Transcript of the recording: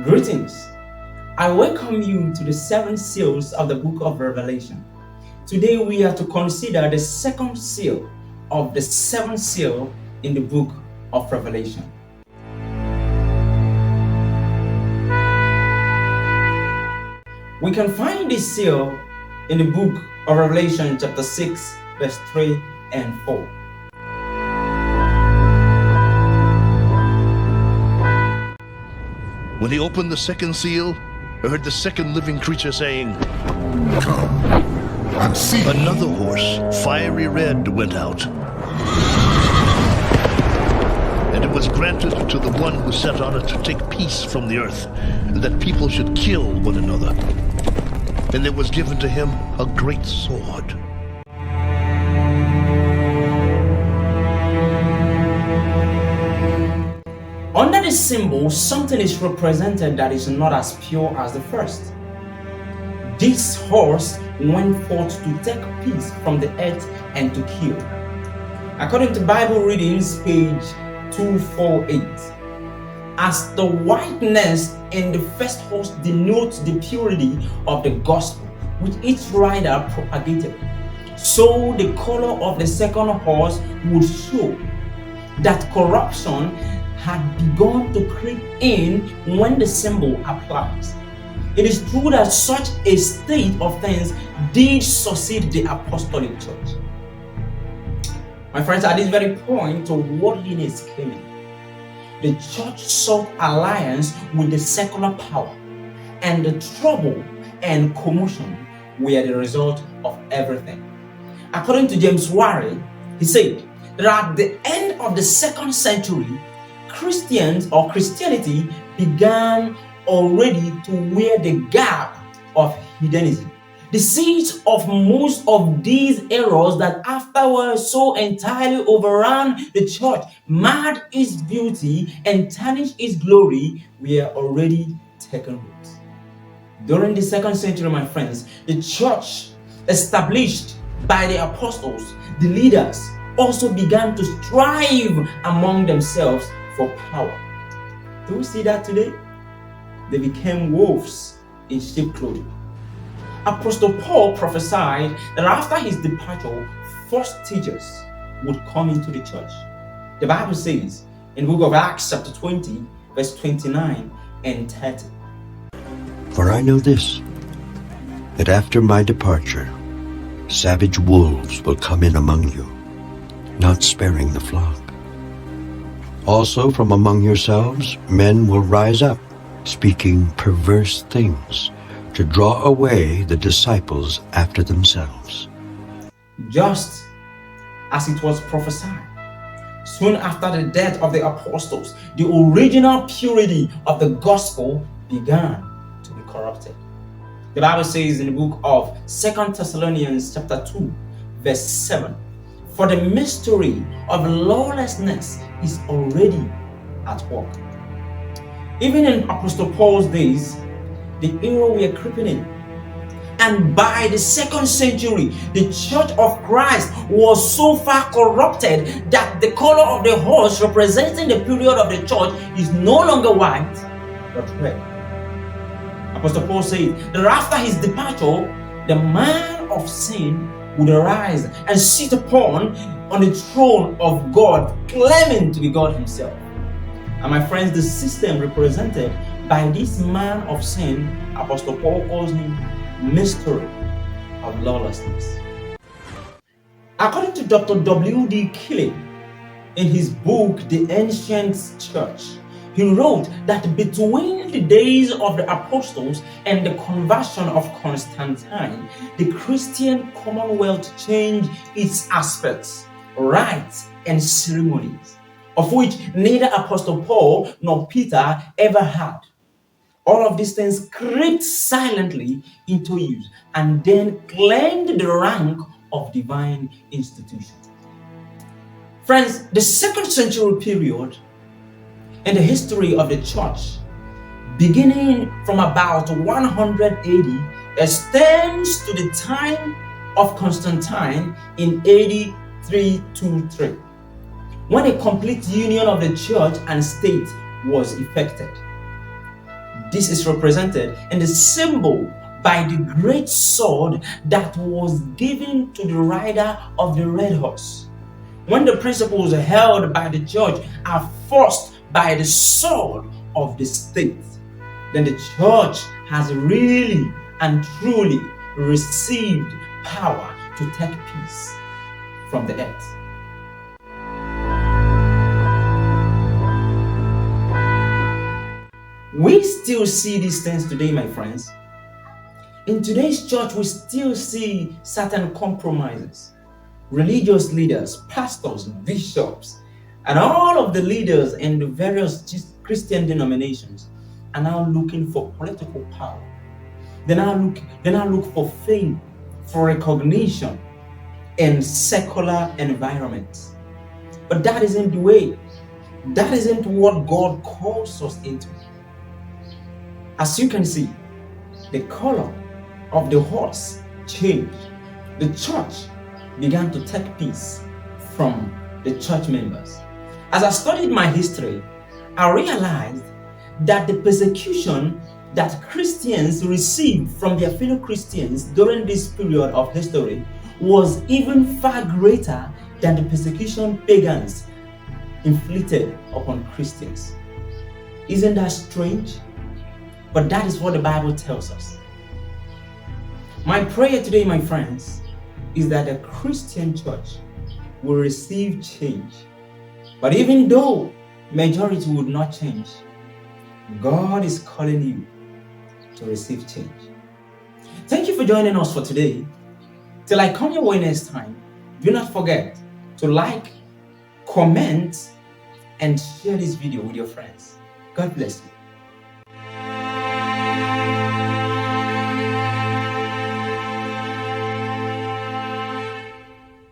Greetings. I welcome you to the 7 seals of the book of Revelation. Today we are to consider the second seal of the 7th seal in the book of Revelation. We can find this seal in the book of Revelation chapter 6 verse 3 and 4. When he opened the second seal, I heard the second living creature saying, "Come and see." Another horse, fiery red, went out. And it was granted to the one who sat on it to take peace from the earth, and that people should kill one another. And there was given to him a great sword. Under this symbol, something is represented that is not as pure as the first. This horse went forth to take peace from the earth and to kill. According to Bible readings, page 248, as the whiteness in the first horse denotes the purity of the gospel which each rider propagated, so the color of the second horse would show that corruption had begun to creep in when the symbol applies. It is true that such a state of things did succeed the apostolic church. My friends, at this very point of worldliness came in, the church sought alliance with the secular power, and the trouble and commotion were the result of everything. According to James Warren, he said that at the end of the 2nd century, Christianity began already to wear the garb of hedonism. The seeds of most of these errors that afterwards so entirely overran the church, marred its beauty and tarnished its glory, were already taken root. During the 2nd century, my friends, the church established by the apostles, the leaders, also began to strive among themselves for power. Do we see that today? They became wolves in sheep clothing. Apostle Paul prophesied that after his departure, false teachers would come into the church. The Bible says in the book of Acts chapter 20, verse 29 and 30. For I know this, that after my departure, savage wolves will come in among you, not sparing the flock. Also from among yourselves men will rise up, speaking perverse things, to draw away the disciples after themselves. Just as it was prophesied, soon after the death of the apostles, the original purity of the gospel began to be corrupted. The Bible says in the book of 2 Thessalonians chapter 2, verse 7, for the mystery of lawlessness is already at work. Even in Apostle Paul's days, the era we are creeping in. And by the 2nd century, the church of Christ was so far corrupted that the color of the horse representing the period of the church is no longer white, but red. Apostle Paul said that after his departure, the man of sin would arise and sit on the throne of God, claiming to be God himself. And my friends, the system represented by this man of sin, Apostle Paul calls him mystery of lawlessness. According to Dr. W.D. Kelly, in his book, The Ancient Church, he wrote that between the days of the apostles and the conversion of Constantine, the Christian commonwealth changed its aspects, rites, and ceremonies, of which neither Apostle Paul nor Peter ever had. All of these things crept silently into use and then claimed the rank of divine institution. Friends, the 2nd century period in the history of the church, beginning from about 100 AD, extends to the time of Constantine in AD 323, when a complete union of the church and state was effected. This is represented in the symbol by the great sword that was given to the rider of the red horse. When the principles held by the church are forced by the sword of the state, then the church has really and truly received power to take peace from the earth. We still see these things today, my friends. In today's church, we still see certain compromises. Religious leaders, pastors, bishops, and all of the leaders in the various Christian denominations are now looking for political power. They now look for fame, for recognition in secular environments. But that isn't the way. That isn't what God calls us into. As you can see, the color of the horse changed. The church began to take peace from the church members. As I studied my history, I realized that the persecution that Christians received from their fellow Christians during this period of history was even far greater than the persecution pagans inflicted upon Christians. Isn't that strange? But that is what the Bible tells us. My prayer today, my friends, is that the Christian church will receive change. But even though majority would not change, God is calling you to receive change. Thank you for joining us for today. Till I come your way next time, do not forget to like, comment, and share this video with your friends. God bless you.